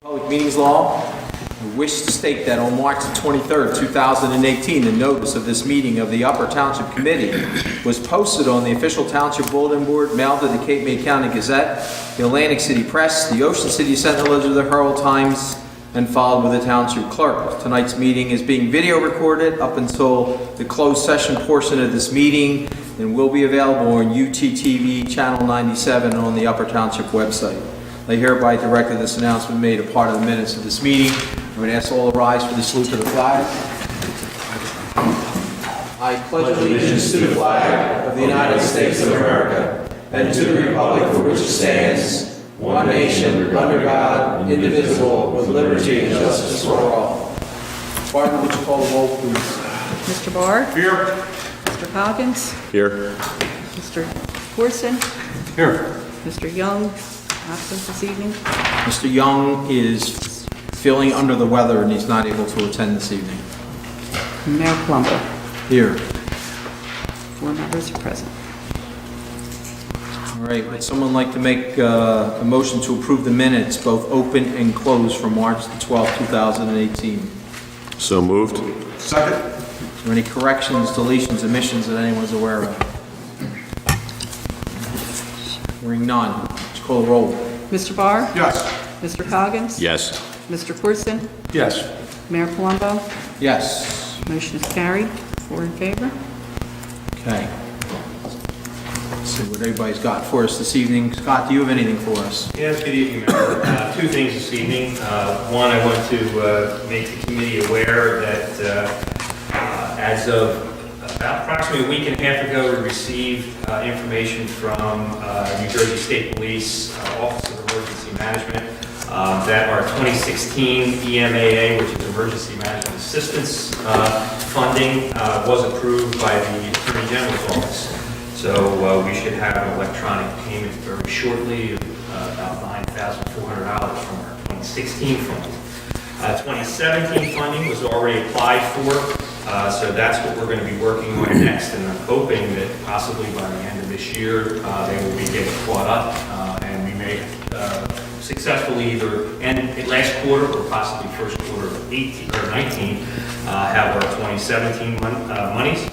Public Meetings Law. I wish to state that on March 23rd, 2018, the notice of this meeting of the Upper Township Committee was posted on the official Township Bulletin Board, mailed to the Cape May County Gazette, the Atlantic City Press, the Ocean City Sentinel, the Herald Times, and followed with the Township Clerk. Tonight's meeting is being video recorded up until the closed session portion of this meeting and will be available on UTTV Channel 97 and on the Upper Township website. I hereby direct that this announcement made a part of the minutes of this meeting. I would ask all to rise for the salute to the flag. I pledge allegiance to the flag of the United States of America and to the republic for which it stands, one nation, under God, indivisible, with liberty and justice for all. Barbara, would you call the roll, please? Mr. Barr? Here. Mr. Coggins? Here. Mr. Corson? Here. Mr. Young? Absent this evening? Mr. Young is feeling under the weather and he's not able to attend this evening. Mayor Plumbo? Here. 4 members are present. All right, would someone like to make a motion to approve the minutes, both open and closed, from March the 12th, 2018? So moved. Second. Is there any corrections, deletions, omissions that anyone's aware of? Hearing none. Would you call the roll? Mr. Barr? Yes. Mr. Coggins? Yes. Mr. Corson? Yes. Mayor Palumbo? Yes. Motion is carried. 4 in favor. Okay. Let's see what everybody's got for us this evening. Scott, do you have anything for us? Yes, good evening, Mayor. 2 things this evening. One, I want to make the committee aware that as of about approximately a week and a half ago, we received information from New Jersey State Police Office of Emergency Management that our 2016 EMAA, which is Emergency Management Assistance funding, was approved by the Attorney General's Office. So we should have an electronic payment very shortly of about $9,400 from our 2016 funding. 2017 funding was already applied for, so that's what we're going to be working on next, and I'm hoping that possibly by the end of this year they will be getting caught up, and we may successfully either end last quarter or possibly first quarter of 18 or 19 have our 2017 monies.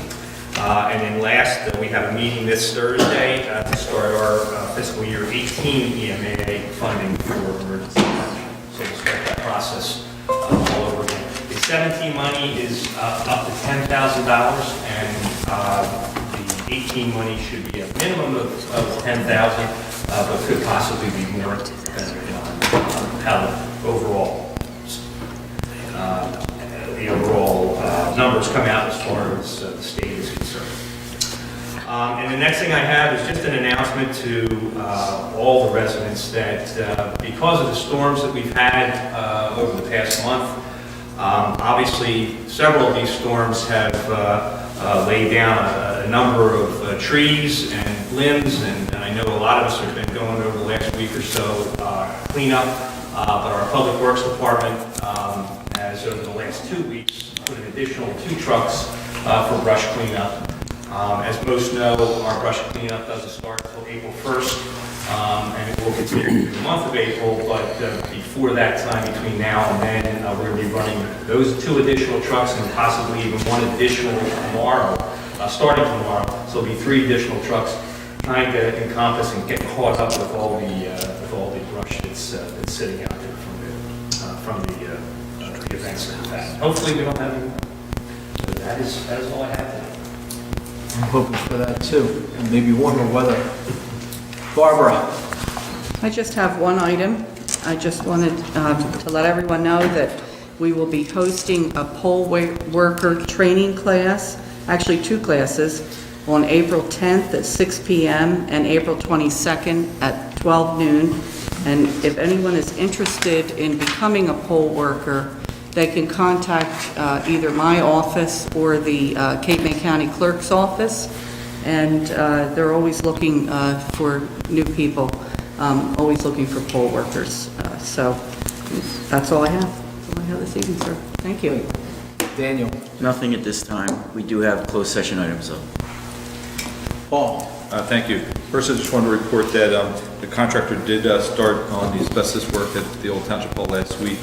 And then last, we have a meeting this Thursday to start our fiscal year 18 EMAA funding for emergency management. So we'll start that process all over again. The 17 money is up to $10,000, and the 18 money should be a minimum of $10,000, but could possibly be more depending on how the overall numbers come out as far as the state is concerned. And the next thing I have is just an announcement to all the residents that because of the storms that we've had over the past month, obviously several of these storms have laid down a number of trees and limbs, and I know a lot of us have been going over the last week or so cleanup, but our Public Works Department has over the last 2 weeks put an additional 2 trucks for brush cleanup. As most know, our brush cleanup doesn't start until April 1st, and it will continue through the month of April, but before that time, between now and then, we're going to be running those 2 additional trucks and possibly even 1 additional tomorrow, starting tomorrow. So it'll be 3 additional trucks trying to encompass and get caught up with all the brush that's sitting out there from the events that we've had. Hopefully we don't have any more. So that is all I have today. I'm hoping for that too, and maybe warmer weather. Barbara. I just have one item. I just wanted to let everyone know that we will be hosting a poll worker training class, actually 2 classes, on April 10th at 6 p.m. and April 22nd at 12 noon. And if anyone is interested in becoming a poll worker, they can contact either my office or the Cape May County Clerk's office, and they're always looking for new people, always looking for poll workers. So that's all I have. That's all I have this evening, sir. Thank you. Daniel. Nothing at this time. We do have closed session items though. Paul. Thank you. First, I just wanted to report that the contractor did start on the asbestos work at the old Township Hall last week.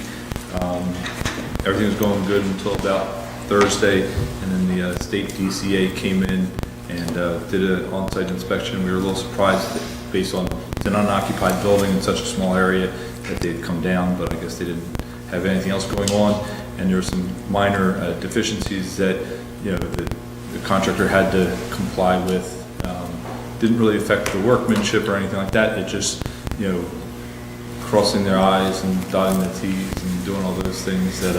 Everything was going good until about Thursday, and then the state DCA came in and did an on-site inspection. We were a little surprised that based on it's an unoccupied building in such a small area that they had come down, but I guess they didn't have anything else going on. And there were some minor deficiencies that, you know, the contractor had to comply with. Didn't really affect the workmanship or anything like that. It just, you know, crossing their I's and dotting their T's and doing all those things that,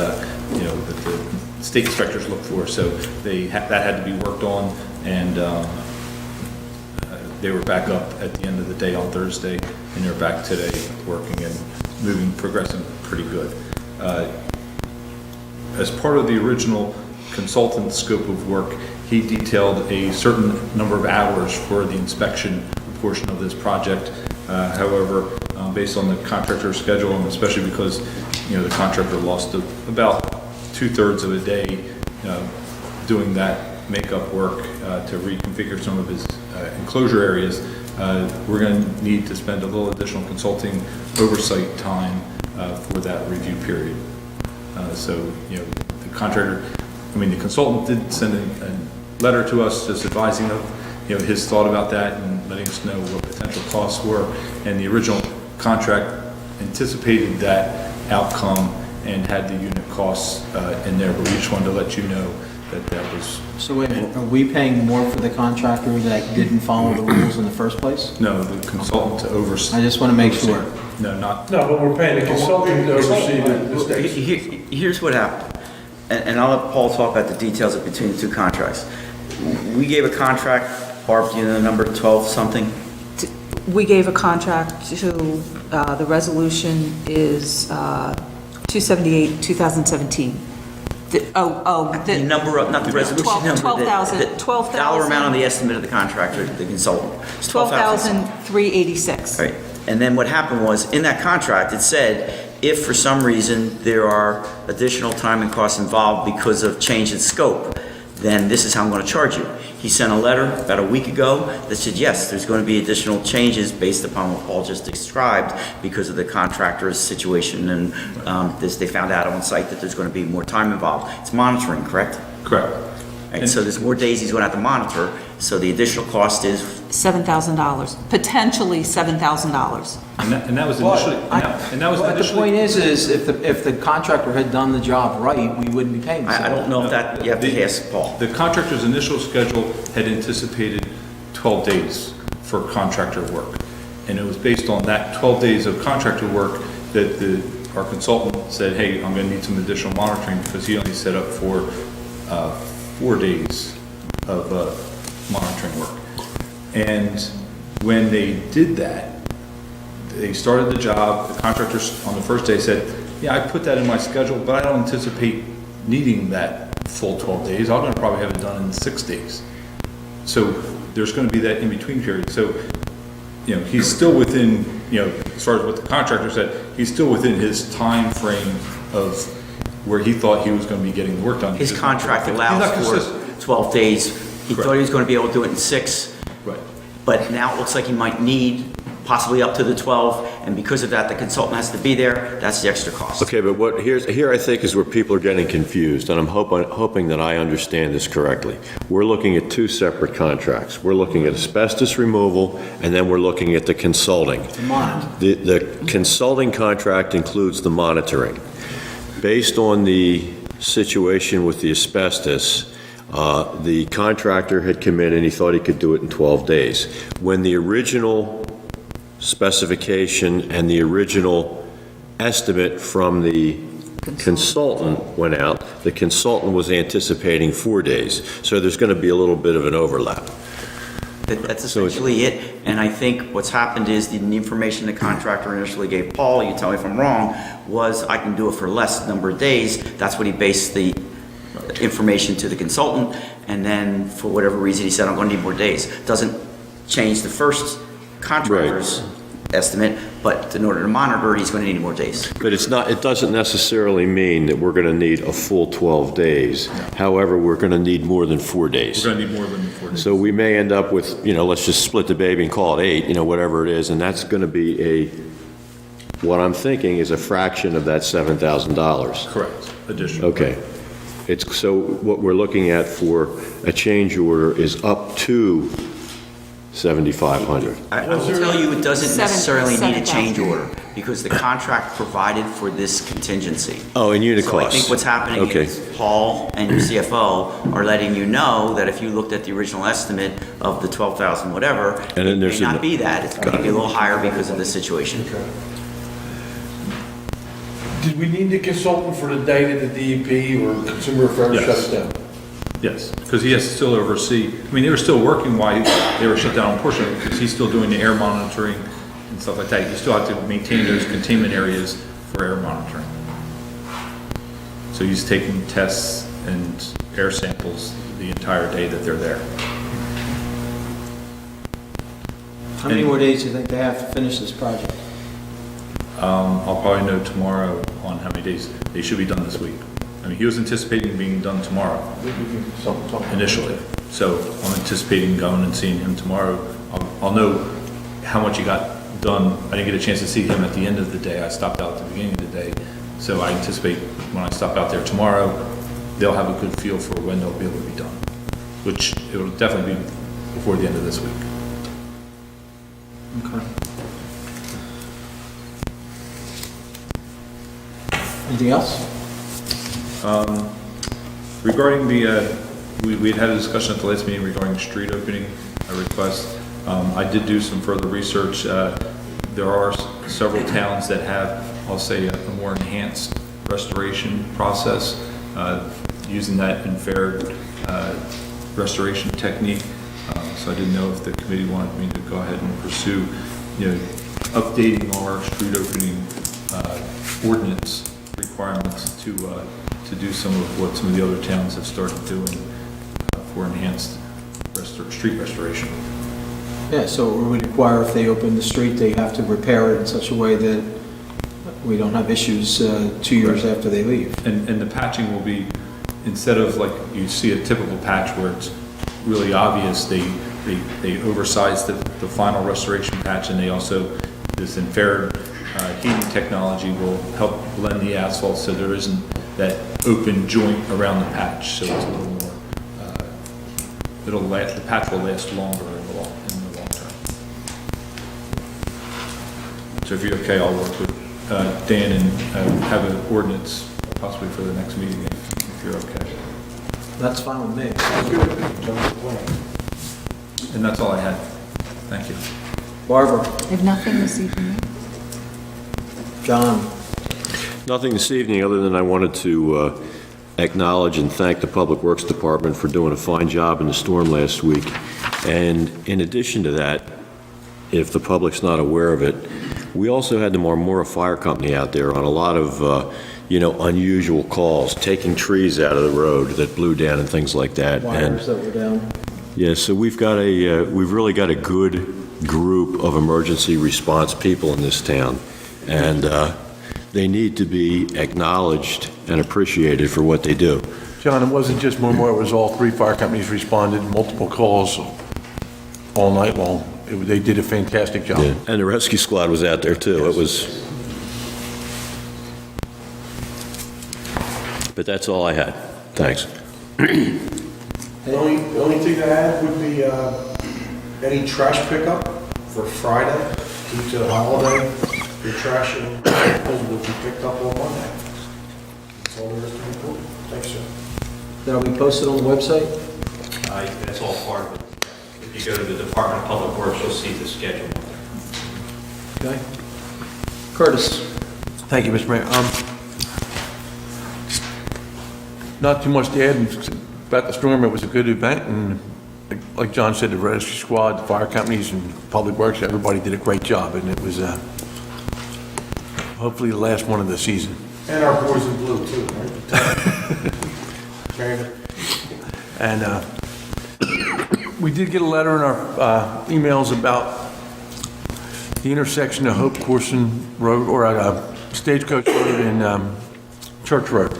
you know, that the state inspectors look for. So that had to be worked on, and they were back up at the end of the day on Thursday, and they're back today working and moving, progressing pretty good. As part of the original consultant scope of work, he detailed a certain number of hours for the inspection portion of this project. However, based on the contractor's schedule, and especially because, you know, the contractor lost about 2/3 of a day doing that makeup work to reconfigure some of his enclosure areas, we're going to need to spend a little additional consulting oversight time for that review period. So, you know, the consultant did send a letter to us just advising of, you know, his thought about that and letting us know what potential costs were. And the original contract anticipated that outcome and had the unit costs in there, but we just wanted to let you know that was. So wait, are we paying more for the contractor that didn't follow the rules in the first place? No, the consultant to oversee. I just want to make sure. No, not. No, but we're paying the consultant to oversee the state. Here's what happened, and I'll let Paul talk about the details of between the two contracts. We gave a contract, Barb, do you know the number, 12 something? We gave a contract to, the resolution is 278, 2017. The number of, not the resolution number. 12,000. the dollar amount on the estimate of the contractor, the consultant. It's 12,386. Right, and then what happened was, in that contract, it said, if for some reason there are additional time and costs involved because of change in scope, then this is how I'm going to charge you. He sent a letter about a week ago that said, yes, there's going to be additional changes based upon what Paul just described because of the contractor's situation, and they found out on site that there's going to be more time involved. It's monitoring, correct? Correct. And so there's more days he's going to have to monitor, so the additional cost is $7,000, potentially $7,000. And that was initially. And that was But the point is if the contractor had done the job right, we wouldn't be paying. I don't know if that, you have to ask Paul. The contractor's initial schedule had anticipated 12 days for contractor work. And it was based on that 12 days of contractor work that our consultant said, hey, I'm going to need some additional monitoring, because he only set up for 4 days of monitoring work. And when they did that, they started the job. The contractors on the first day said, yeah, I put that in my schedule, but I don't anticipate needing that full 12 days. I'm going to probably have it done in 6 days. So there's going to be that in-between period. So, you know, he's still within, you know, as far as what the contractor said, he's still within his time frame of where he thought he was going to be getting the work done. His contract allows for 12 days. He thought he was going to be able to do it in 6. Right. But now it looks like he might need possibly up to the 12, and because of that, the consultant has to be there. That's the extra cost. Okay, but here I think is where people are getting confused, and I'm hoping that I understand this correctly. We're looking at two separate contracts. We're looking at asbestos removal, and then we're looking at the consulting. The consulting contract includes the monitoring. Based on the situation with the asbestos, the contractor had come in and he thought he could do it in 12 days. When the original specification and the original estimate from the consultant went out, the consultant was anticipating 4 days. So there's going to be a little bit of an overlap. That's essentially it. And I think what's happened is the information the contractor initially gave Paul, you tell me if I'm wrong, was I can do it for less number of days. That's what he based the information to the consultant. And then for whatever reason, he said, I'm going to need more days. Doesn't change the first contractor's estimate, but in order to monitor it, he's going to need more days. But it doesn't necessarily mean that we're going to need a full 12 days. However, we're going to need more than 4 days. We're going to need more than 4 days. So we may end up with, let's just split the baby and call it 8, whatever it is, and that's going to be what I'm thinking is a fraction of that $7,000. Correct, additional. Okay. So what we're looking at for a change order is up to 7,500. I will tell you, it doesn't necessarily need a 7,000. change order, because the contract provided for this contingency. Oh, and unit So I costs. think what's happening Okay. is Paul and your CFO are letting you know that if you looked at the original estimate of the 12,000 whatever, And then it may there's not be that. It's going to be a little higher because of this situation. Did we need the consultant for the day that the DEP or Consumer Affairs Yes. shut it down? Yes, because he has to still oversee, they were still working while they were shut down on portion of it, because he's still doing the air monitoring and stuff like that. You still have to maintain those containment areas for air monitoring. So he's taking tests and air samples the entire day that they're there. How many more days do you think they have to finish this project? I'll probably know tomorrow on how many days. They should be done this week. He was anticipating being done tomorrow Something. initially. So I'm anticipating going and seeing him tomorrow. I'll know how much he got done. I didn't get a chance to see him at the end of the day. I stopped out at the beginning of the day. So I anticipate when I stop out there tomorrow, they'll have a good feel for when they'll be able to be done, which it will definitely be before the end of this week. Okay. Anything else? Regarding we had a discussion at the last meeting regarding the street opening request. I did do some further research. There are several towns that have, I'll say, a more enhanced restoration process, using that infrared restoration technique. So I didn't know if the committee wanted me to go ahead and pursue, updating our street opening ordinance requirements to do some of what some of the other towns have started doing for enhanced street restoration. Yeah, so it would require if they open the street, they have to repair it in such a way that we don't have issues 2 years after they leave. And the patching will be, instead of like you see a typical patch where it's really obvious, they oversize the final restoration patch, and they also, this infrared heating technology will help blend the asphalt so there isn't that open joint around the patch, so it's a little more, the patch will last longer in the long term. So if you're okay, I'll work with Dan and have an ordinance possibly for the next meeting if you're okay. That's fine with me. And that's all I had. Thank you. Barbara, I have nothing this evening. John, Nothing this evening, other than I wanted to acknowledge and thank the Public Works Department for doing a fine job in the storm last week. And in addition to that, if the public's not aware of it, we also had the Marmora Fire Company out there on a lot of, unusual calls, taking trees out of the road that blew down and things like that. wires that were down. Yeah, so we've really got a good group of emergency response people in this town, and they need to be acknowledged and appreciated for what they do. John, it wasn't just Marmora, it was all three fire companies responded, multiple calls all night long. They did a fantastic job. Yeah, and the rescue squad was out there too. It was. But that's all I had. Thanks. The only thing I had would be any trash pickup for Friday due to the holiday. Your trash and will be picked up on Monday. That's all there is to report. Thanks, sir. That'll be posted on the website? That's all part of it. If you go to the Department of Public Works, you'll see the schedule. Okay. Curtis? Thank you, Mr. Mayor. Not too much to add about the storm. It was a good event, and like John said, the rescue squad, the fire companies, and Public Works, everybody did a great job, and it was hopefully the last one of the season. And our boys in blue, too, right? And we did get a letter in our emails about the intersection of Hope Corson Road, or Stagecoach Road and Church Road.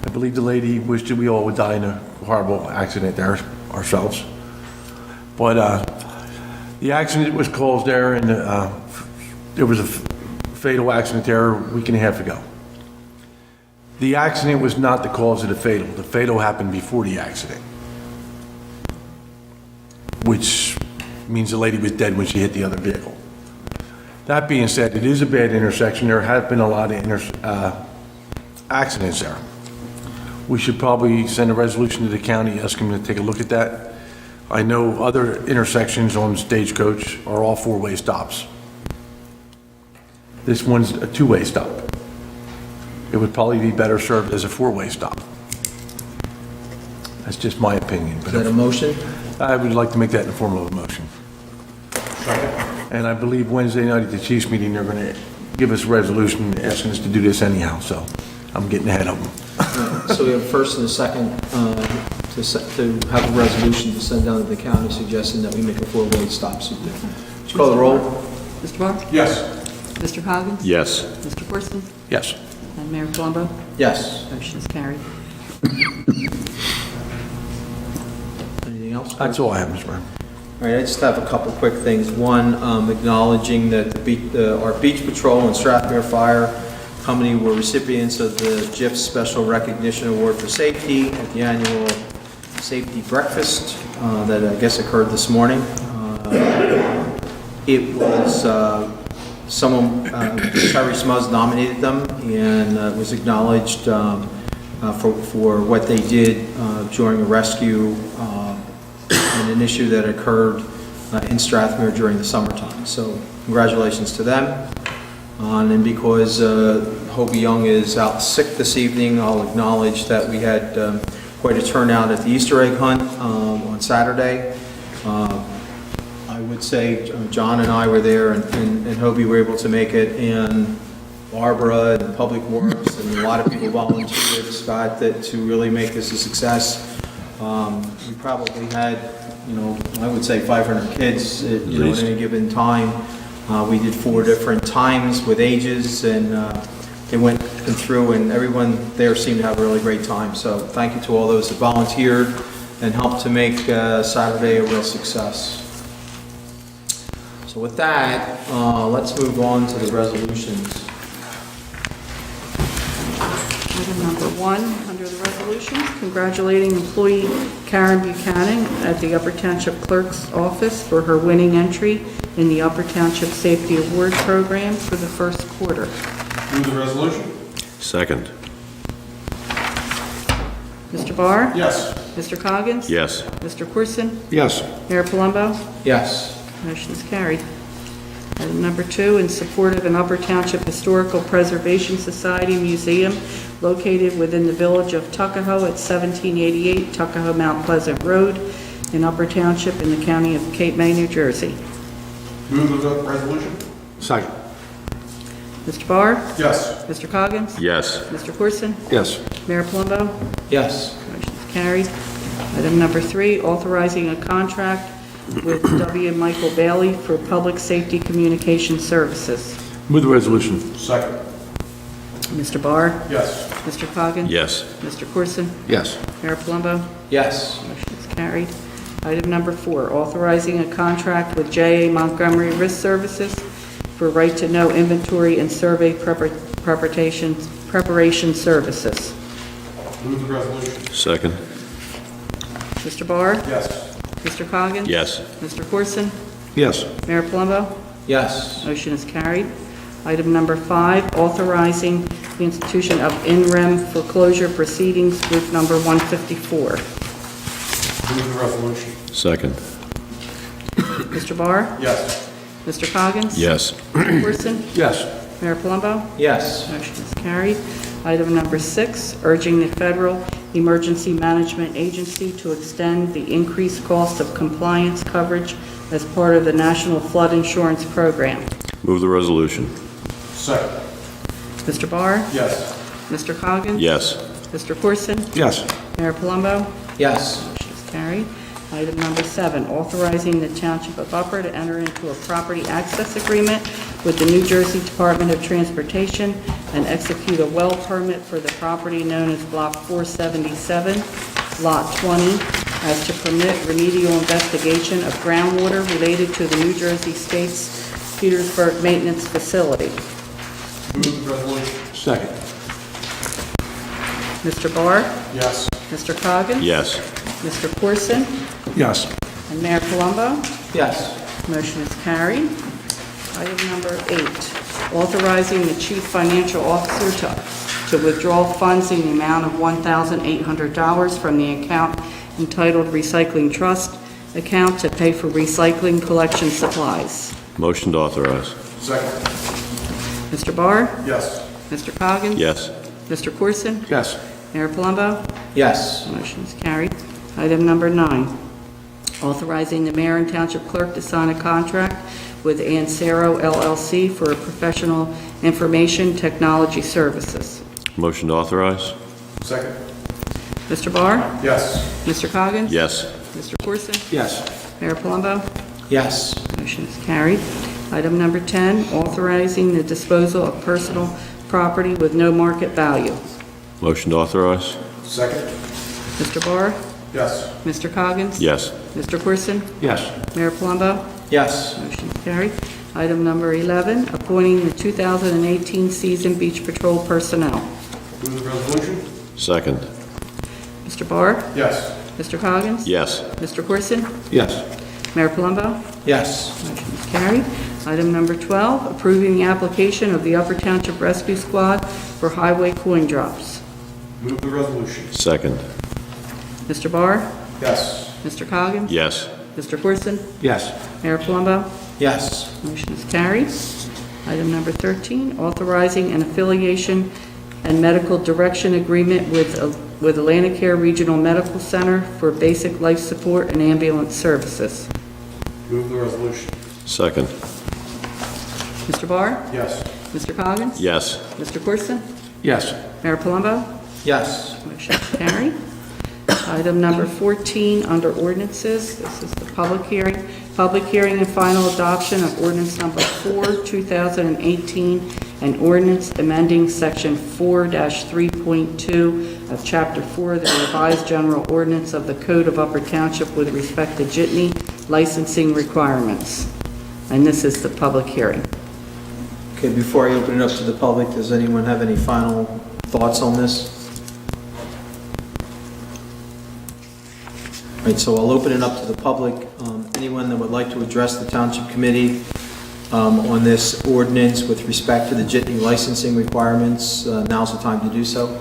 I believe the lady wished that we all would die in a horrible accident there ourselves. But the accident was caused there, and there was a fatal accident there a week and a half ago. The accident was not the cause of the fatal. The fatal happened before the accident, which means the lady was dead when she hit the other vehicle. That being said, it is a bad intersection. There have been a lot of accidents there. We should probably send a resolution to the county asking them to take a look at that. I know other intersections on Stagecoach are all four-way stops. This one's a two-way stop. It would probably be better served as a four-way stop. That's just my opinion. Is that a motion? I would like to make that in the form of a motion. And I believe Wednesday night at the Chiefs meeting, they're going to give us a resolution asking us to do this anyhow, so I'm getting ahead of them. So we have a first and a second to have a resolution to send down to the county suggesting that we make a four-way stop. So would you call the roll? Mr. Barr? Yes. Mr. Coggins? Yes. Mr. Corson? Yes. And Mayor Colombo? Yes. Motion is carried. Anything else? That's all I have, Mr. Mayor. All right, I just have a couple quick things. One, acknowledging that our Beach Patrol and Strathmere Fire Company were recipients of the GIF Special Recognition Award for Safety at the annual Safety Breakfast that I guess occurred this morning. It was someone, Terry Smuz nominated them and was acknowledged for what they did during a rescue and an issue that occurred in Strathmere during the summertime. So congratulations to them. And because Hobie Young is out sick this evening, I'll acknowledge that we had quite a turnout at the Easter egg hunt on Saturday. I would say John and I were there, and Hobie were able to make it, and Barbara and Public Works, and a lot of people volunteered, Scott, to really make this a success. We probably had, I would say 500 kids, at any given time. We did 4 different times with ages, and they went through, and everyone there seemed to have a really great time. So thank you to all those that volunteered and helped to make Saturday a real success. So with that, let's move on to the resolutions. Item number 1, under the resolutions, congratulating employee Karen Buchanan at the Upper Township Clerk's Office for her winning entry in the Upper Township Safety Award Program for the first quarter. Move the resolution. Second. Mr. Barr? Yes. Mr. Coggins? Yes. Mr. Corson? Yes. Mayor Palumbo? Yes. Motion is carried. Item number 2, in support of an Upper Township Historical Preservation Society museum located within the village of Tuckahoe at 1788 Tuckahoe Mount Pleasant Road in Upper Township in the county of Cape May, New Jersey. Move the resolution. Second. Mr. Barr? Yes. Mr. Coggins? Yes. Mr. Corson? Yes. Mayor Palumbo? Yes. Motion is carried. Item number 3, authorizing a contract with W. Michael Bailey for public safety communication services. Move the resolution. Second. Mr. Barr? Yes. Mr. Coggins? Yes. Mr. Corson? Yes. Mayor Palumbo? Yes. Motion is carried. Item number 4, authorizing a contract with J.A. Montgomery Risk Services for right-to-know inventory and survey preparation services. Move the resolution. Second. Mr. Barr? Yes. Mr. Coggins? Yes. Mr. Corson? Yes. Mayor Palumbo? Yes. Motion is carried. Item number 5, authorizing the institution of in-rem foreclosure proceedings, group number 154. Move the resolution. Second. Mr. Barr? Yes. Mr. Coggins? Yes. Mr. Corson? Yes. Mayor Palumbo? Yes. Motion is carried. Item number 6, urging the Federal Emergency Management Agency to extend the increased cost of compliance coverage as part of the National Flood Insurance Program. Move the resolution. Second. Mr. Barr? Yes. Mr. Coggins? Yes. Mr. Corson? Yes. Mayor Palumbo? Yes. Motion is carried. Item number 7, authorizing the Township of Upper to enter into a property access agreement with the New Jersey Department of Transportation and execute a well permit for the property known as Block 477, Lot 20, as to permit remedial investigation of groundwater related to the New Jersey State's Petersburg Maintenance Facility. Move the resolution. Second. Mr. Barr? Yes. Mr. Coggins? Yes. Mr. Corson? Yes. And Mayor Palumbo? Yes. Motion is carried. Item number 8, authorizing the chief financial officer to withdraw funds in the amount of $1,800 from the account entitled Recycling Trust account to pay for recycling collection supplies. Motion to authorize. Second. Mr. Barr? Yes. Mr. Coggins? Yes. Mr. Corson? Yes. Mayor Palumbo? Yes. Motion is carried. Item number 9, authorizing the mayor and township clerk to sign a contract with Ansero LLC for professional information technology services. Motion to authorize. Second. Mr. Barr? Yes. Mr. Coggins? Yes. Mr. Corson? Yes. Mayor Palumbo? Yes. Motion is carried. Item number 10, authorizing the disposal of personal property with no market value. Motion to authorize. Second. Mr. Barr? Yes. Mr. Coggins? Yes. Mr. Corson? Yes. Mayor Palumbo? Yes. Motion is carried. Item number 11, appointing the 2018 season beach patrol personnel. Move the resolution. Second. Mr. Barr? Yes. Mr. Coggins? Yes. Mr. Corson? Yes. Mayor Palumbo? Yes. Motion is carried. Item number 12, approving the application of the Upper Township Rescue Squad for highway coin drops. Move the resolution. Second. Mr. Barr? Yes. Mr. Coggins? Yes. Mr. Corson? Yes. Mayor Palumbo? Yes. Motion is carried. Item number 13, authorizing an affiliation and medical direction agreement with Atlanticare Regional Medical Center for basic life support and ambulance services. Move the resolution. Second. Mr. Barr? Yes. Mr. Coggins? Yes. Mr. Corson? Yes. Mayor Palumbo? Yes. Motion is carried. Item number 14, under ordinances, this is the public hearing. Public hearing and final adoption of ordinance number 4, 2018, and ordinance amending section 4-3.2 of chapter 4 of the revised general ordinance of the Code of Upper Township with respect to jitney licensing requirements. And this is the public hearing. Okay, before I open it up to the public, does anyone have any final thoughts on this? All right, so I'll open it up to the public. Anyone that would like to address the Township Committee on this ordinance with respect to the jitney licensing requirements, now's the time to do so.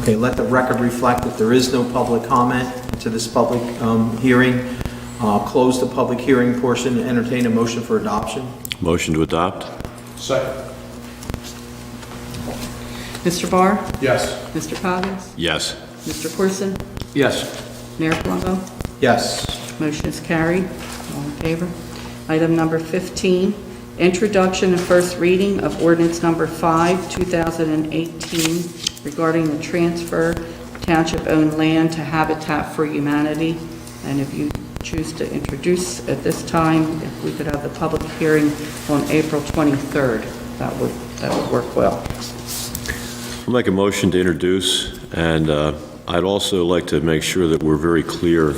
Okay, let the record reflect that there is no public comment to this public hearing. I'll close the public hearing portion and entertain a motion for adoption. Motion to adopt. Second. Mr. Barr? Yes. Mr. Coggins? Yes. Mr. Corson? Yes. Mayor Palumbo? Yes. Motion is carried. All in favor? Item number 15, introduction and first reading of ordinance number 5, 2018, regarding the transfer of township-owned land to Habitat for Humanity. And if you choose to introduce at this time, if we could have the public hearing on April 23rd, that would work well. I'll make a motion to introduce, and I'd also like to make sure that we're very clear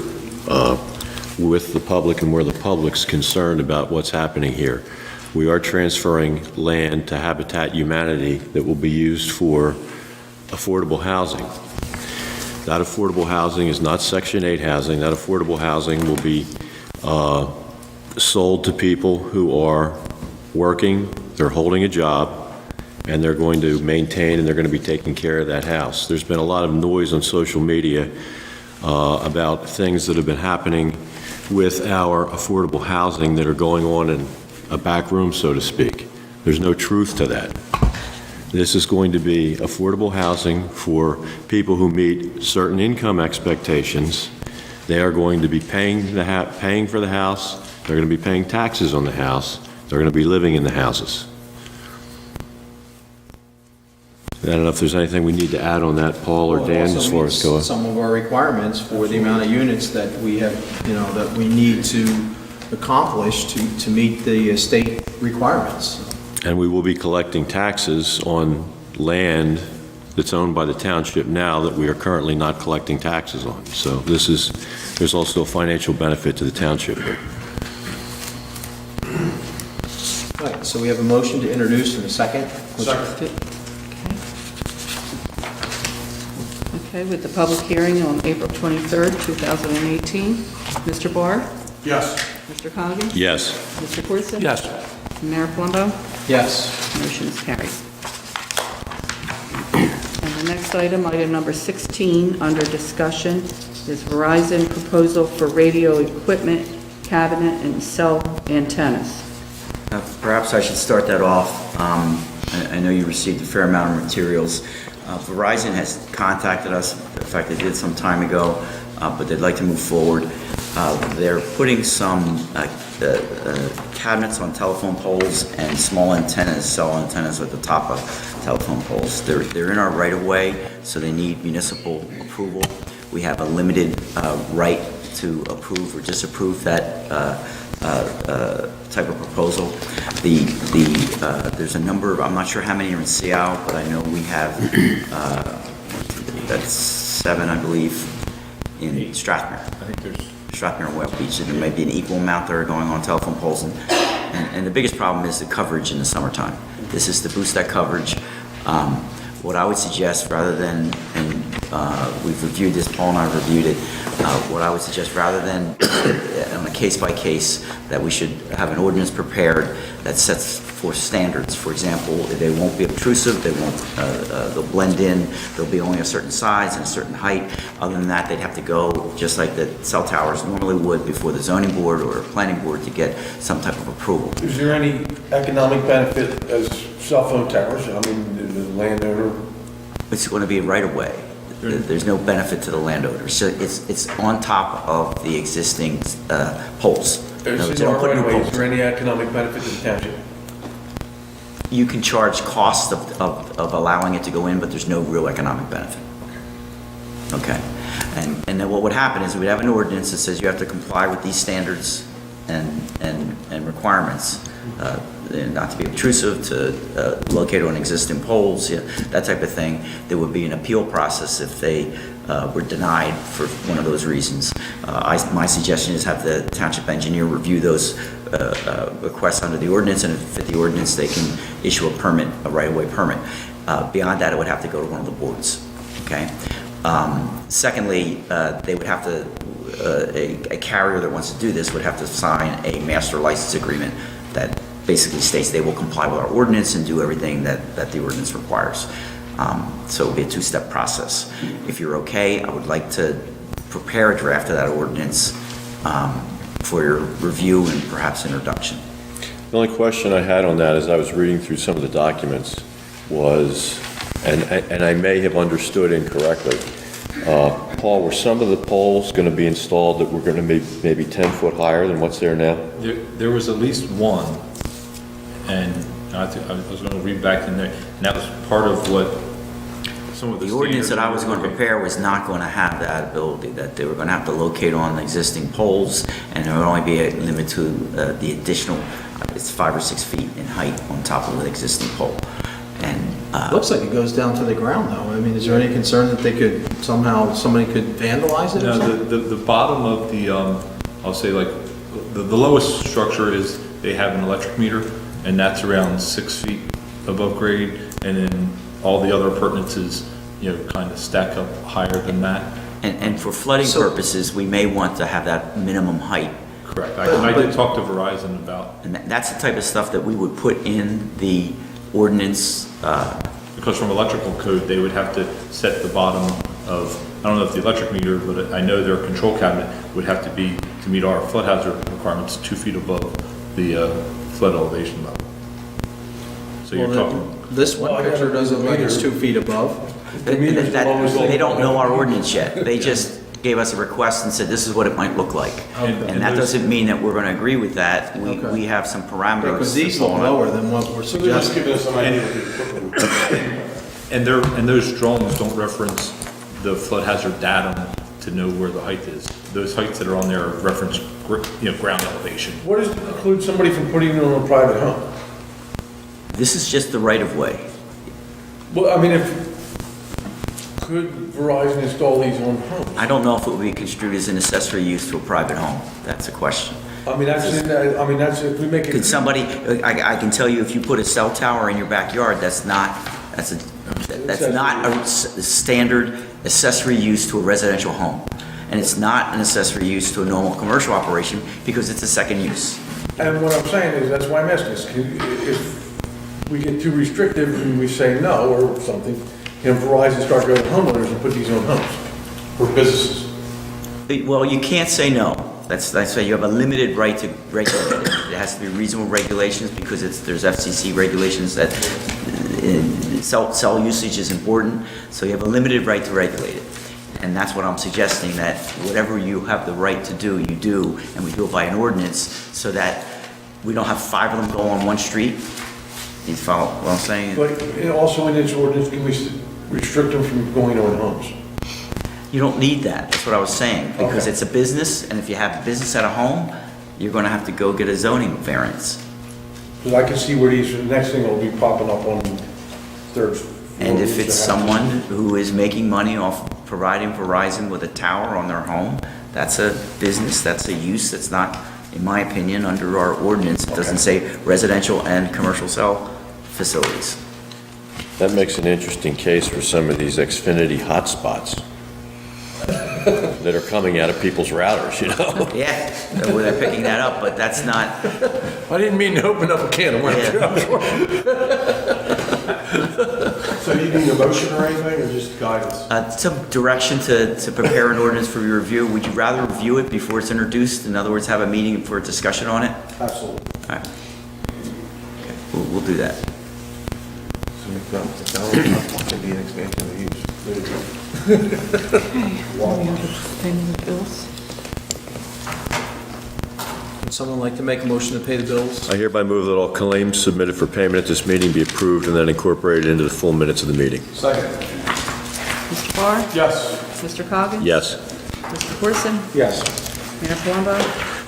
with the public and where the public's concerned about what's happening here. We are transferring land to Habitat Humanity that will be used for affordable housing. That affordable housing is not Section 8 housing. That affordable housing will be sold to people who are working, they're holding a job, and they're going to maintain and they're going to be taking care of that house. There's been a lot of noise on social media about things that have been happening with our affordable housing that are going on in a back room, so to speak. There's no truth to that. This is going to be affordable housing for people who meet certain income expectations. They are going to be paying for the house. They're going to be paying taxes on the house. They're going to be living in the houses. I don't know if there's anything we need to add on that, Paul or Well, it Dan, also as far as meets going. some of our requirements for the amount of units that we have, that we need to accomplish to meet the state requirements. And we will be collecting taxes on land that's owned by the township now that we are currently not collecting taxes on. So there's also a financial benefit to the township here. Right, so we have a motion to introduce in a second. Okay, with the public hearing on April 23rd, 2018. Mr. Barr? Yes. Mr. Cogan? Yes. Mr. Corson? Yes. Mayor Palumbo? Yes. Motion is carried. And the next item, item number 16, under discussion, is Verizon proposal for radio equipment, cabinet, and cell antennas. Perhaps I should start that off. I know you received a fair amount of materials. Verizon has contacted us, in fact, they did some time ago, but they'd like to move forward. They're putting some cabinets on telephone poles and small antennas, cell antennas at the top of telephone poles. They're in our right-of-way, so they need municipal approval. We have a limited right to approve or disapprove that type of proposal. There's a number of, I'm not sure how many are in Seattle, but I know we have, that's 7, I believe, in Strathmere. I think there's Strathmere and West Beach, and there may be an equal amount that are going on telephone poles. And the biggest problem is the coverage in the summertime. This is to boost that coverage. What I would suggest, rather than, and we've reviewed this, Paul and I reviewed it, what I would suggest, rather than on a case-by-case, that we should have an ordinance prepared that sets forth standards. For example, they won't be obtrusive, they'll blend in, they'll be only a certain size and a certain height. Other than that, they'd have to go, just like the cell towers normally would, before the zoning board or planning board to get some type of approval. Is there any economic benefit as cell phone towers? I mean, the landowner, It's going to be right away. There's no benefit to the landowner. So it's on top of the existing poles. In other words, they don't put new is poles. there any economic benefit to the township? You can charge cost of allowing it to go in, but there's no real economic benefit. Okay. And then what would happen is we'd have an ordinance that says you have to comply with these standards and requirements. Not to be obtrusive, to locate on existing poles, that type of thing. There would be an appeal process if they were denied for one of those reasons. My suggestion is have the township engineer review those requests under the ordinance, and if fit the ordinance, they can issue a permit, a right-of-way permit. Beyond that, it would have to go to one of the boards, okay? Secondly, they would have to, a carrier that wants to do this would have to sign a master license agreement that basically states they will comply with our ordinance and do everything that the ordinance requires. So it would be a two-step process. If you're okay, I would like to prepare a draft of that ordinance for your review and perhaps introduction. The only question I had on that as I was reading through some of the documents was, and I may have understood incorrectly, Paul, were some of the poles going to be installed that were going to be maybe 10 foot higher than what's there now? There was at least one, and I was going to read back in there, and that was part of what some of the The ordinance that I was going to standards- prepare was not going to have that ability, that they were going to have to locate on the existing poles, and there would only be a limit to the additional, it's 5 or 6 feet in height on top of the existing pole. And Looks like it goes down to the ground, though. I mean, is there any concern that they could, somebody could vandalize it or No, something? the bottom of the, I'll say like, the lowest structure is, they have an electric meter, and that's around 6 feet above grade, and then all the other appurtenances, kind of stack up higher than that. And for flooding So- purposes, we may want to have that minimum height. Correct. I did talk to Verizon about, And that's the type of stuff that we would put in the ordinance. because from electrical code, they would have to set the bottom of, I don't know if the electric meter, but I know their control cabinet would have to be, to meet our flood hazard requirements, 2 feet above the flood elevation level. So you're Well, talking, This one picture doesn't look like it's 2 feet above. They don't know our ordinance yet. They just gave us a request and said, this is what it might look like. And that doesn't mean that we're going to agree with that. Okay. We have some parameters. Because these look lower than what we're So they're just suggesting. giving us some idea of the equipment. And those drawings don't reference the flood hazard datum to know where the height is. Those heights that are on there reference, ground elevation. What does it preclude somebody from putting it on a private home? This is just the right-of-way. Well, I mean, could Verizon install these on homes? I don't know if it would be construed as an accessory use to a private home. That's a question. I mean, that's, if we make it. Could somebody, I can tell you, if you put a cell tower in your backyard, that's not a standard accessory use to a residential home. And it's not an accessory use to a normal commercial operation because it's a second use. And what I'm saying is, that's why I'm asking this. If we get too restrictive and we say no or something, Verizon start going to homeowners and put these on homes or businesses. Well, you can't say no. That's why you have a limited right to regulate it. It has to be reasonable regulations because there's FCC regulations that cell usage is important. So you have a limited right to regulate it. And that's what I'm suggesting, that whatever you have the right to do, you do, and we do it by an ordinance so that we don't have 5 of them go on one street. You follow what I'm saying? But also in this ordinance, can we restrict them from going on homes? You don't need that, that's what I was saying, because Okay. it's a business, and if you have a business at a home, you're gonna have to go get a zoning variance. Because I can see where the next thing will be popping up on third floor. And if it's someone who is making money off providing Verizon with a tower on their home, that's a business, that's a use, that's not, in my opinion, under our ordinance. It doesn't say residential and commercial cell facilities. That makes an interesting case for some of these Xfinity hotspots that are coming out of people's routers, Yeah, well, they're picking that up, but that's not, I didn't mean to open up a can of worms. So you need a motion or anything, or just guidance? some direction to prepare an ordinance for your review. Would you rather review it before it's introduced? In other words, have a meeting for a discussion on it? Absolutely. All right. Okay, we'll do that. Payment of bills? Would someone like to make a motion to pay the bills? I hereby move that all claims submitted for payment at this meeting be approved and then incorporated into the full minutes of the meeting. Second. Mr. Barr? Yes. Mr. Coggins? Yes. Mr. Corson? Yes. Mayor Palumbo?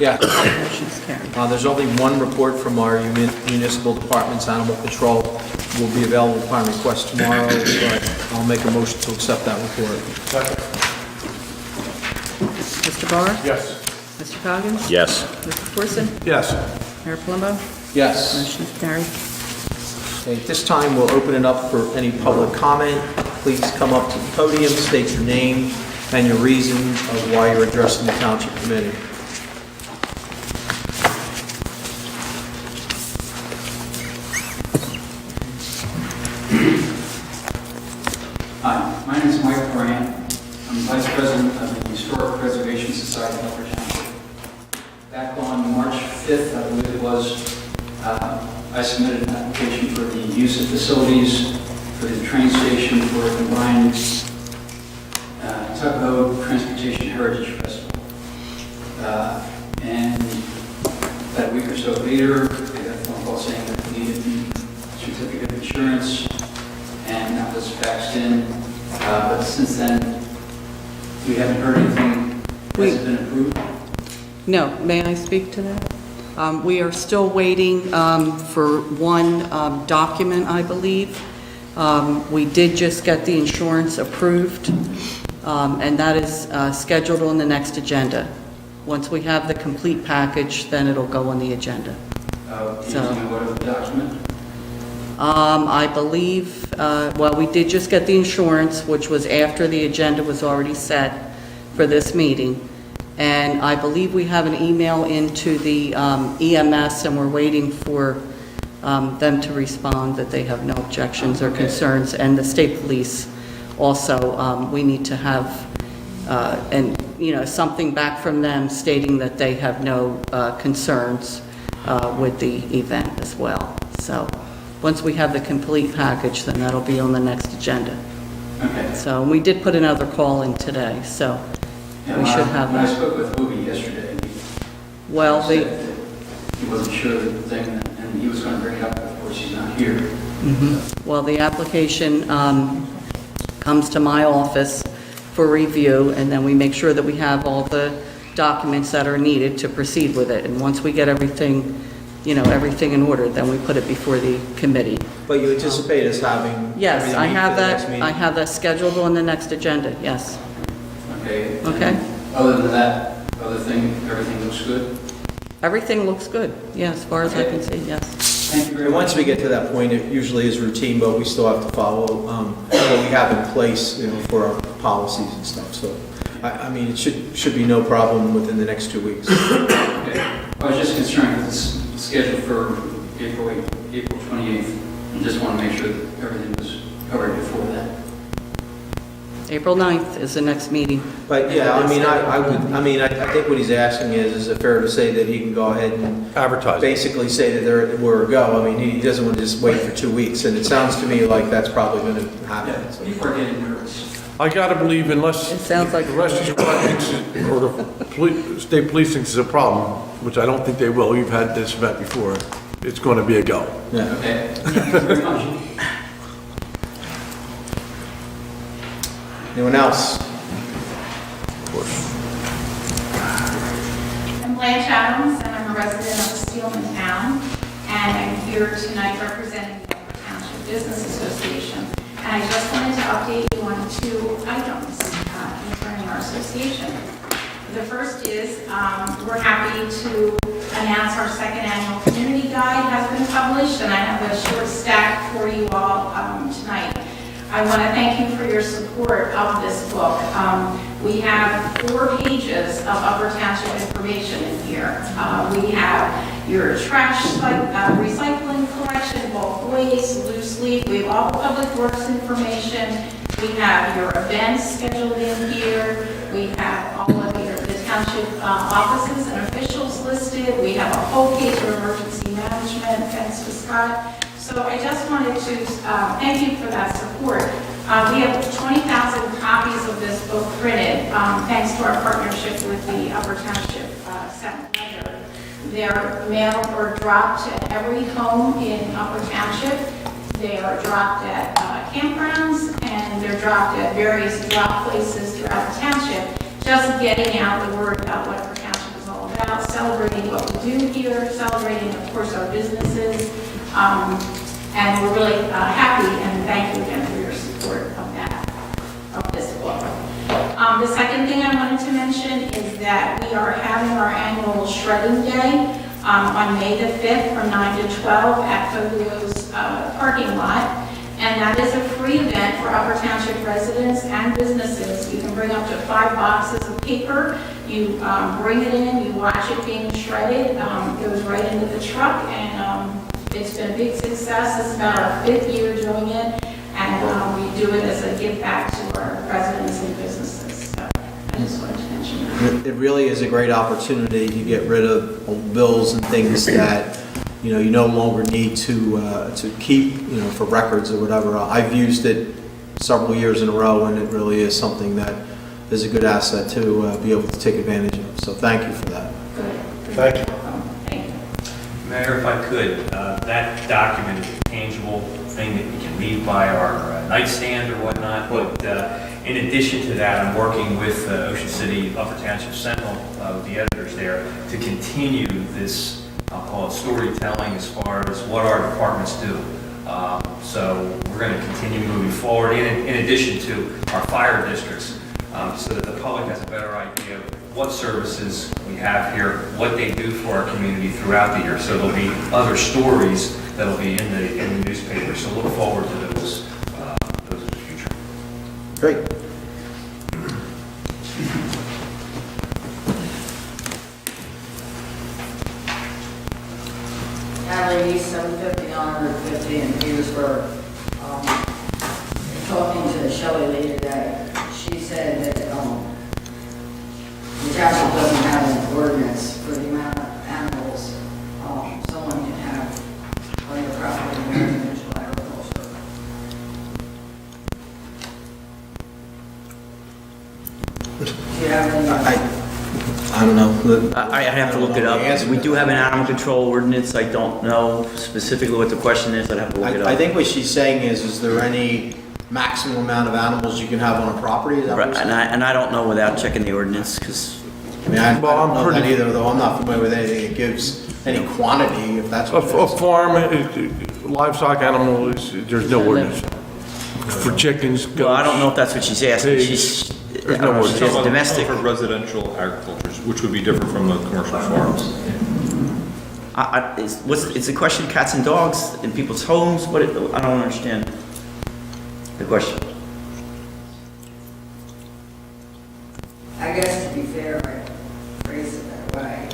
Yeah. Motion's carried. There's only one report from our municipal departments. Animal control will be available upon request tomorrow, but I'll make a motion to accept that report. Second. Mr. Barr? Yes. Mr. Coggins? Yes. Mr. Corson? Yes. Mayor Palumbo? Yes. Motion's carried. Okay, at this time, we'll open it up for any public comment. Please come up to the podium, state your name and your reason of why you're addressing the Township Committee. Hi, my name is Mike Moran. I'm Vice President of the Historic Preservation Society of Upper Township. Back on March 5th, I believe it was, I submitted an application for the use of facilities for the train station for a combined Tugboat Transportation Heritage Festival. And about a week or so later, they got a phone call saying that they needed the certificate of insurance, and that was faxed in. But since then, we haven't heard anything. Has it been approved? No, may I speak to that? We are still waiting for one document, I believe. We did just get the insurance approved, and that is scheduled on the next agenda. Once we have the complete package, then it'll go on the agenda. Do you know what other document? I believe, well, we did just get the insurance, which was after the agenda was already set for this meeting. And I believe we have an email into the EMS, and we're waiting for them to respond that they have no objections or concerns. And the state police also, we need to have, something back from them stating that they have no concerns with the event as well. So once we have the complete package, then that'll be on the next agenda. Okay. So we did put another call in today, so we should have When I that. spoke with Booby yesterday, Well, he said that he wasn't sure of the thing, and and he was going to bring it up, of course, he's not here. Well, the application comes to my office for review, and then we make sure that we have all the documents that are needed to proceed with it. And once we get everything, everything in order, then we put it before the committee. But you anticipate us having? Yes, everything I meet have for the next that, meeting? I have that scheduled on the next agenda, yes. Okay? Okay. And other than that, everything looks good? Everything looks good, yeah, as far as I can see, yes. Thank you very And much. once we get to that point, it usually is routine, but we still have to follow what we have in place, for our policies and stuff. So, I mean, it should be no problem within the next 2 weeks. Okay. I was just concerned with this schedule for April 28th, and just want to make sure that everything was covered before that. April 9th is the next meeting. But yeah, I mean, I think what he's asking is it fair to say that he can go ahead and Advertise. basically say that we're a go? I mean, he doesn't want to just wait for 2 weeks, and it sounds to me like that's probably going to happen. Yeah, So. people are getting nervous. I gotta believe unless It sounds like- the rescue squad thinks or the state police thinks it's a problem, which I don't think they will, we've had this event before, it's gonna be a go. Yeah. Okay? Thank you very much. Anyone else? I'm Blanche Adams, and I'm a resident of Steelman Town, and I'm here tonight representing the Upper Township Business Association. And I just wanted to update you on 2 items concerning our association. The first is, we're happy to announce our second annual community guide has been published, and I have a short stack for you all tonight. I want to thank you for your support of this book. We have 4 pages of Upper Township information in here. We have your trash recycling collection, bulk waste, loose leaf. We have all the public works information. We have your events scheduled in here. We have all of the township offices and officials listed. We have a whole page of emergency management, thanks to Scott. So I just wanted to thank you for that support. We have 20,000 copies of this book printed, thanks to our partnership with the Upper Township Sound Letter. They're mailed or dropped at every home in Upper Township. They are dropped at campgrounds, and they're dropped at various drop places throughout the township, just getting out the word about what Upper Township is all about, celebrating what we do here, celebrating, of course, our businesses. And we're really happy, and thank you again for your support of this book. The second thing I wanted to mention is that we are having our annual shredding day on May the 5th from 9 to 12 at Foglio's parking lot. And that is a free event for Upper Township residents and businesses. You can bring up to 5 boxes of paper. You bring it in, you watch it being shredded. It goes right into the truck, and it's been a big success. This is about our 5th year doing it, and we do it as a give back to our residents and businesses. So I just wanted to mention that. It really is a great opportunity to get rid of old bills and things that, you no longer need to keep, for records or whatever. I've used it several years in a row, and it really is something that is a good asset to be able to take advantage of. So thank you for that. Good. Thank you. Thank you. Mayor, if I could, that document is a tangible thing that we can leave by our nightstand or whatnot, but in addition to that, I'm working with Ocean City Upper Township Sentinel, the editors there, to continue this, I'll call it storytelling as far as what our departments do. So we're going to continue moving forward in addition to our fire districts, so that the public has a better idea of what services we have here, what they do for our community throughout the year. So there'll be other stories that'll be in the newspaper. So look forward to those in the future. Great. Natalie East, 750 on Route 50 in Petersburg. Talking to Shelley Lee today, she said that the township doesn't have an ordinance for the amount of animals someone can have on their property in residential agriculture. Do you have any? I don't know. the... I have to look it up. We do have an animal control ordinance. I don't know specifically what the question is. I'd have to look it up. I think what she's saying is there any maximum amount of animals you can have on a property? Is that what you're Right, saying? and I don't know without checking the ordinance, because I mean, I don't know that either, though I'm not familiar with anything that gives any quantity, if that's what A it is. farm, livestock animal, there's no ordinance. For chickens, goats. well, I don't know if that's what she's asking. Pigs. She's, There's I don't no know if she has ordinance. domestic. For residential agriculture, which would be different from the commercial farms. It's a question of cats and dogs in people's homes. I don't understand the question. I guess to be fair, I phrase it that way.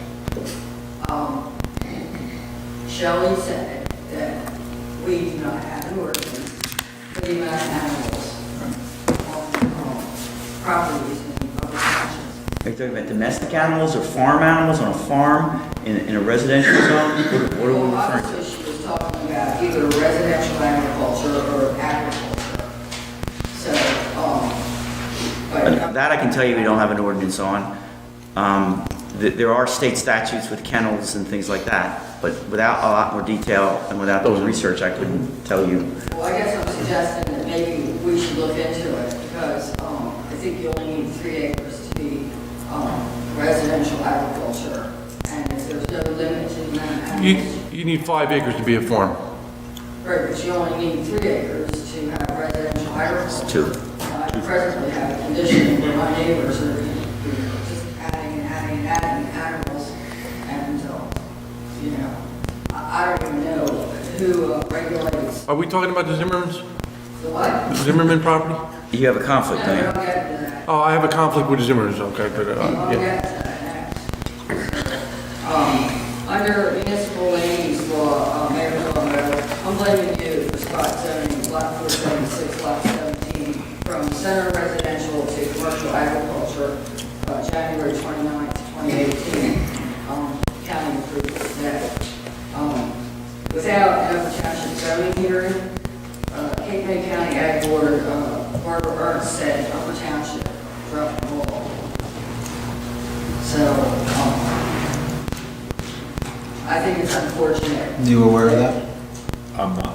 Shelley said that we do not have an ordinance for the amount of animals on properties in public townships. Are you talking about domestic animals or farm animals on a farm in a residential zone? What are we Well, referring to? obviously, she was talking about either residential agriculture or agriculture. So, but. That I can tell you we don't have an ordinance on. There are state statutes with kennels and things like that, but without a lot more detail and without those research, I couldn't tell you. Well, I guess I'm suggesting that maybe we should look into it, because I think you only need 3 acres to be residential agriculture, and if there's no limit to the amount of animals. You need 5 acres to be a farm. Right, but you only need 3 acres to have residential agriculture. Two. I presently have a condition where my neighbors are just adding animals, and, you know, I don't even know who regulates Are we talking about the Zimmermans? the what. Zimmerman property? You have a conflict, No, don't don't you? get into that. Oh, I have a conflict with the Zimmermans, okay, but, I'll yeah. get to that next. Under municipal land use law, Mayor Milano, I'm blaming you for spot zoning block 476, lot 17, from center residential to commercial agriculture, January 29th, 2018. County approved it today. Without an Upper Township zoning hearing, Cape May County Ag Board, Barbara Ernst said Upper Township dropped the ball. So, I think it's unfortunate. You aware of that? I'm not.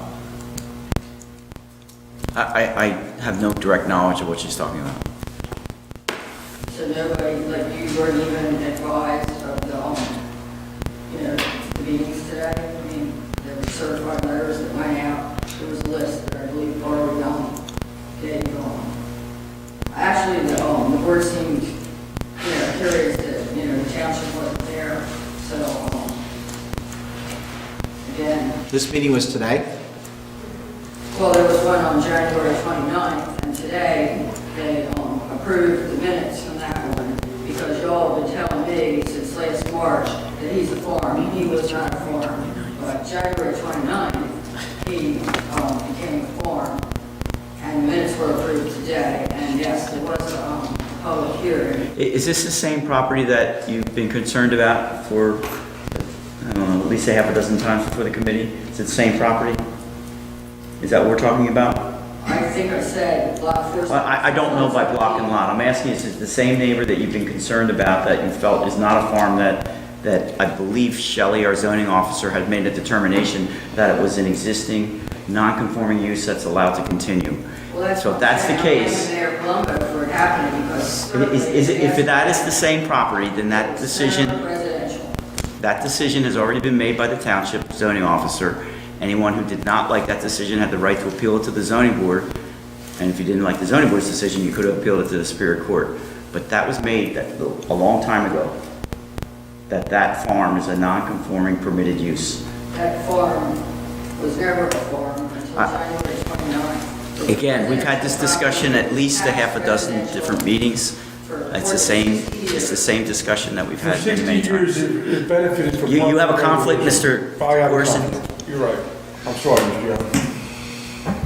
I have no direct knowledge of what she's talking about. So nobody, like you weren't even advised of the meetings today? I mean, there were certified letters that went out. There was a list that I believe Barbara Young gave on. Actually, the board seemed, curious that, the township wasn't there. So, again, This meeting was today? well, there was one on January 29th, and today they approved the minutes from that one, because y'all have been telling me since last March that he's a farm. He was not a farm, but January 29th, he became a farm, and the minutes were approved today, and yes, there was a public hearing. Is this the same property that you've been concerned about for, I don't know, at least a half a dozen times before the committee? Is it the same property? Is that what we're talking about? I think I said block 4. Well, I don't know by block and lot. I'm asking, is it the same neighbor that you've been concerned about that you felt is not a farm that I believe Shelley, our zoning officer, had made a determination that it was an existing non-conforming use that's allowed to continue? Well, that's So if what that's the I'm case, blaming Mayor Palumbo for it happening, because. if that is the same property, then that decision, Residential. that decision has already been made by the township zoning officer. Anyone who did not like that decision had the right to appeal it to the zoning board. And if you didn't like the zoning board's decision, you could have appealed it to the Superior Court. But that was made a long time ago, that farm is a non-conforming permitted use. That farm was never a farm until January 29th. Again, we've had this discussion at least a half a dozen different meetings. It's the same discussion that we've For had 60 many years, times. it benefited from. You have a conflict, Mr. I have a Orson? conflict. You're right. I'm sorry, Mr. Young.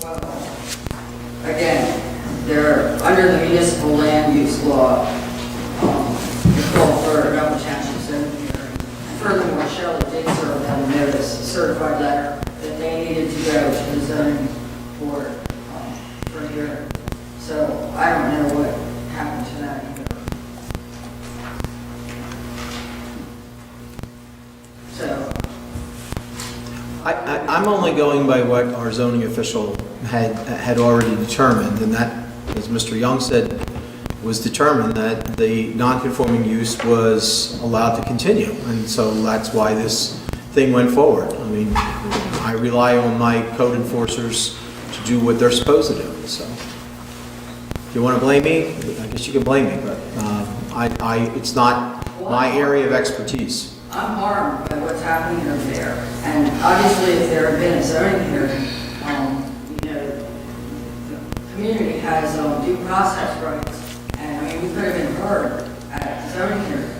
Well, again, they're under the municipal land use law, they call for an Upper Township zoning hearing. And furthermore, Shelley did serve them a notice, a certified letter, that they needed to go to the zoning board for a hearing. So I don't know I'm only going by what our zoning official had already determined, and that, as Mr. Young said, was determined that the non-conforming use was allowed to continue, and so that's why this thing went forward. I mean, I rely on my code enforcers to do what they're supposed to do, so. If you want to blame me, I guess you can blame me, but it's not my area of expertise. I'm harmed by what's happening over there, and obviously if there had been a zoning hearing, you know, the community has due process rights, and I mean, we could have been heard at the zoning hearing.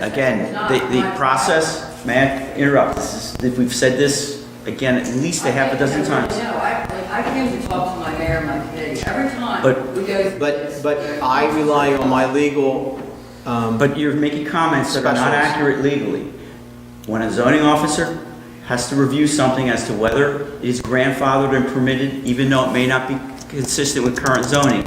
Again, the process, may I interrupt? We've said this, again, at least a half a dozen times. No, I came to talk to my mayor and my committee every time But- we go through this. But I rely on my legal, But you're making comments that are not Specialists. accurate legally. When a zoning officer has to review something as to whether it is grandfathered and permitted, even though it may not be consistent with current zoning,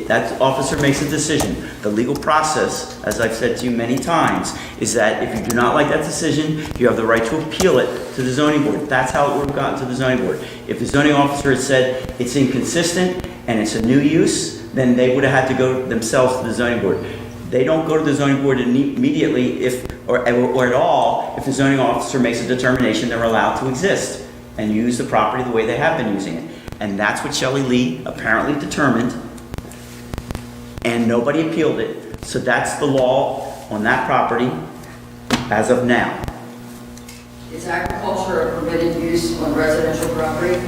that officer makes a decision. The legal process, as I've said to you many times, is that if you do not like that decision, you have the right to appeal it to the zoning board. That's how it would have gotten to the zoning board. If the zoning officer had said it's inconsistent and it's a new use, then they would have had to go themselves to the zoning board. They don't go to the zoning board immediately or at all if the zoning officer makes a determination they're allowed to exist and use the property the way they have been using it. And that's what Shelley Lee apparently determined, and nobody appealed it. So that's the law on that property as of now. Is agriculture a permitted use on residential property?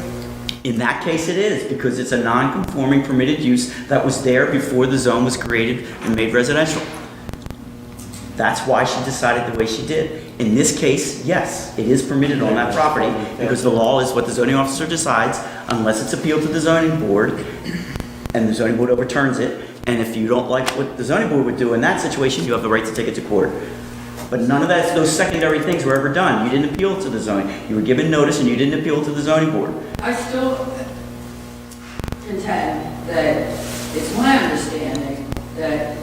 In that case, it is, because it's a non-conforming permitted use that was there before the zone was created and made residential. That's why she decided the way she did. In this case, yes, it is permitted on that property, because the law is what the zoning officer decides, unless it's appealed to the zoning board, and the zoning board overturns it. And if you don't like what the zoning board would do in that situation, you have the right to take it to court. But none of that, those secondary things were ever done. You didn't appeal to the zoning. You were given notice and you didn't appeal to the zoning board. I still contend that it's my understanding that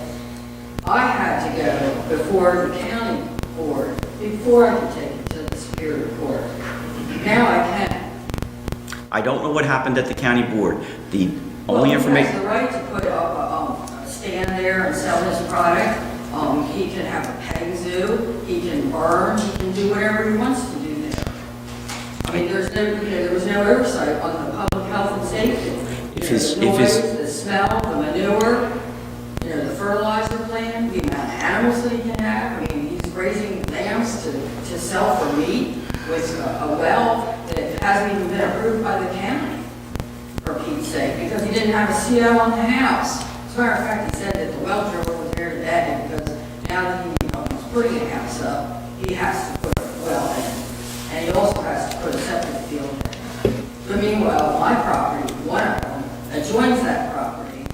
I had to go before the county board before I could take it to the Superior Court. Now I can. I don't know what happened at the county board. The only He information, has the right to put up a stand there and sell his product. He can have a petting zoo, he can burn, he can do whatever he wants to do there. I mean, there was no oversight on the public health and safety. If You know, his- the if his- noise, the smell, the manure, the fertilizer plant, the amount of animals that he can have. I mean, he's raising lambs to sell for meat with a well that hasn't even been approved by the county, for Pete's sake, because he didn't have a CO on the house. As a matter of fact, he said that the well driller was there today, because now that he's putting a house up, he has to put a well in, and he also has to put a septic field in. But meanwhile, my property, one of them, adjoins that property,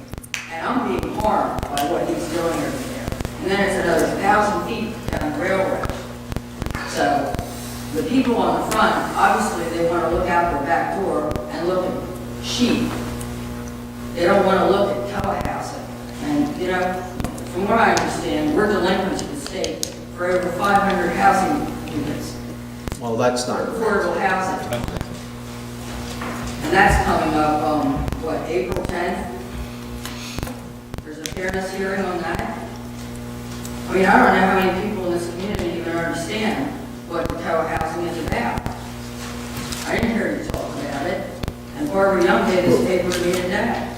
and I'm being harmed by what he's doing over there. And then it's another 1,000 feet down the railroad. So the people on the front, obviously, they want to look out their back door and look at sheep. They don't want to look at telehousing. And, from what I understand, we're delinquent to the state for over 500 housing units, well, that's not affordable housing. And that's coming up, April 10th? There's a fairness hearing on that. I mean, I don't know how many people in this community even understand what co-housing is about. I didn't hear you talk about it, and Barbara Young gave this paper to me today.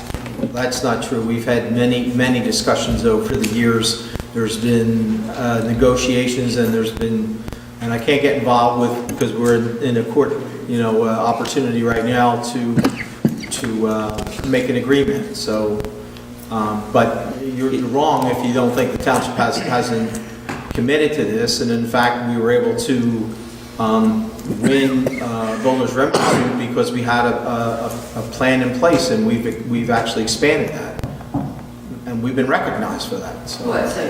That's not true. We've had many discussions over the years. There's been negotiations, and and I can't get involved with, because we're in a court, opportunity right now to make an agreement. So, but you're wrong if you don't think the township hasn't committed to this. And in fact, we were able to win Bowler's Remedy suit because we had a plan in place, and we've actually expanded that, and we've been recognized for that. So What, so,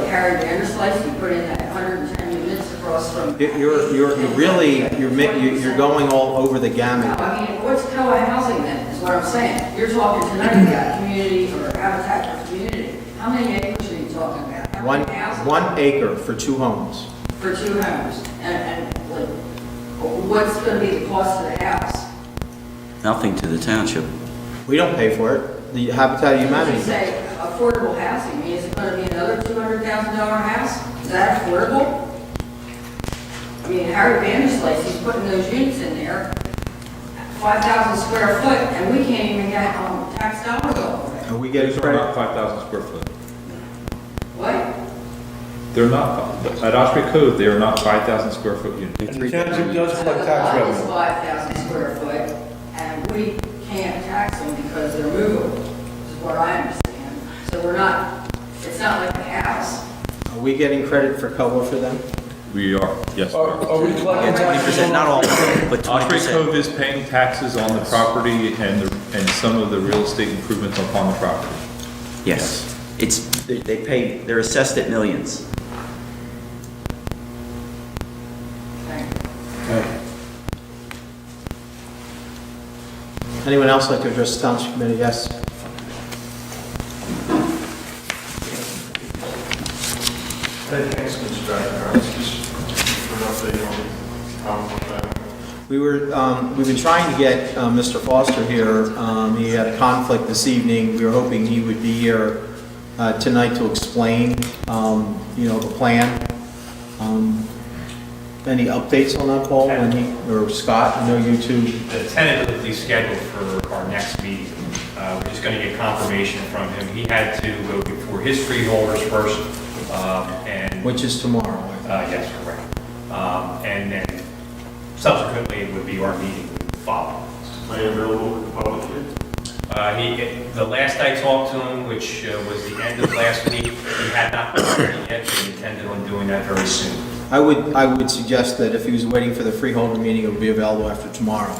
Harry Vanderslice, you put in that 110 units across from... you're going all over the No, gamut. I mean, what's co-housing then, is what I'm saying. You're talking tonight about community or habitat for community. How many acres are you talking about? How many houses? 1 acre for 2 homes. For 2 homes. And like, a What's gonna be the cost of the house? Nothing to the township. We don't pay for it. The Habitat of You Humanity. say affordable housing, I mean, is it gonna be another $200,000 house? Is that affordable? I mean, Harry Vandersley's, he's putting those units in there, 5,000 square foot, and we can't even get tax dollars off of it. Are we getting These are credit? not 5,000 square foot. What? They're not, at Osprey Code, they are not 5,000 square foot units. And the township does collect tax It's revenue. 5,000 square foot, and we can't tax them because they're movable, is what I understand. So we're not, it's not like a house. Are we getting credit for cover for them? We are, yes. Are we collecting taxes 20%, on not all, but Osprey 20%. Cove is paying taxes on the property and some of the real estate improvements upon the property. Yes. They pay, they're assessed at millions. Anyone else like to address the Township Committee? Yes. Thanks, Mr. Director. Just for an update on that. We've been trying to get Mr. Foster here. He had a conflict this evening. We were hoping he would be here tonight to explain, the plan. Any updates on that, Paul, or Scott? I know you two. Tentatively scheduled for our next meeting. We're just going to get confirmation from him. He had to go before his freeholders first, and... Which is tomorrow. Yes, correct. And then subsequently, it would be our meeting would follow. Are you available with the public here? The last I talked to him, which was the end of last week, he had not been ready yet, but he intended on doing that very soon. I would suggest that if he was waiting for the freeholder meeting, it would be available after tomorrow.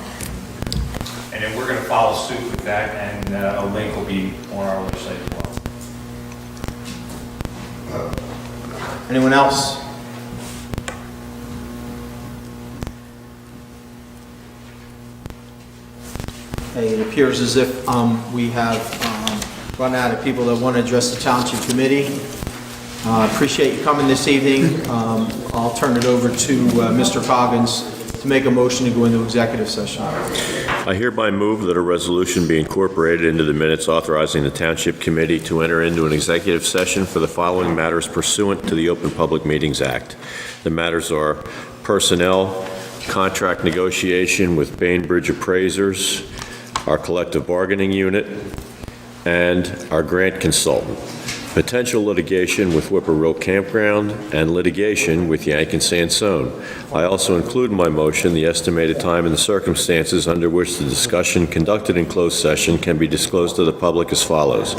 And then we're going to follow suit with that, and a link will be on our website as well. Anyone else? Okay, it appears as if we have run out of people that want to address the Township Committee. Appreciate you coming this evening. I'll turn it over to Mr. Coggins to make a motion to go into executive session. I hereby move that a resolution be incorporated into the minutes authorizing the Township Committee to enter into an executive session for the following matters pursuant to the Open Public Meetings Act. The matters are personnel, contract negotiation with Bainbridge Appraisers, our collective bargaining unit, and our grant consultant. Potential litigation with Whippoorwill Campground, and litigation with Yank and Sansone. I also include in my motion the estimated time and the circumstances under which the discussion conducted in closed session can be disclosed to the public as follows.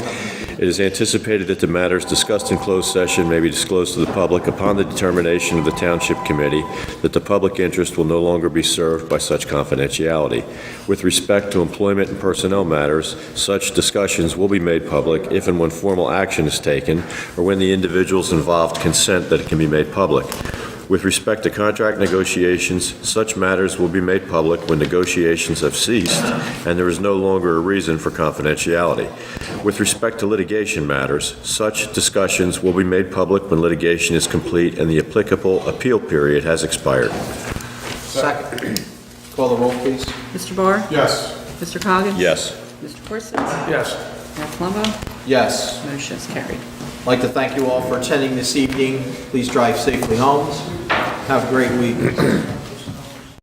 It is anticipated that the matters discussed in closed session may be disclosed to the public upon the determination of the Township Committee that the public interest will no longer be served by such confidentiality. With respect to employment and personnel matters, such discussions will be made public if and when formal action is taken or when the individuals involved consent that it can be made public. With respect to contract negotiations, such matters will be made public when negotiations have ceased and there is no longer a reason for confidentiality. With respect to litigation matters, such discussions will be made public when litigation is complete and the applicable appeal period has expired. Second. Call the roll, please. Mr. Barr? Yes. Mr. Coggins? Yes. Mr. Corson? Yes. Mayor Colombo? Yes. Motion is carried. I'd like to thank you all for attending this evening. Please drive safely home. Have a great week.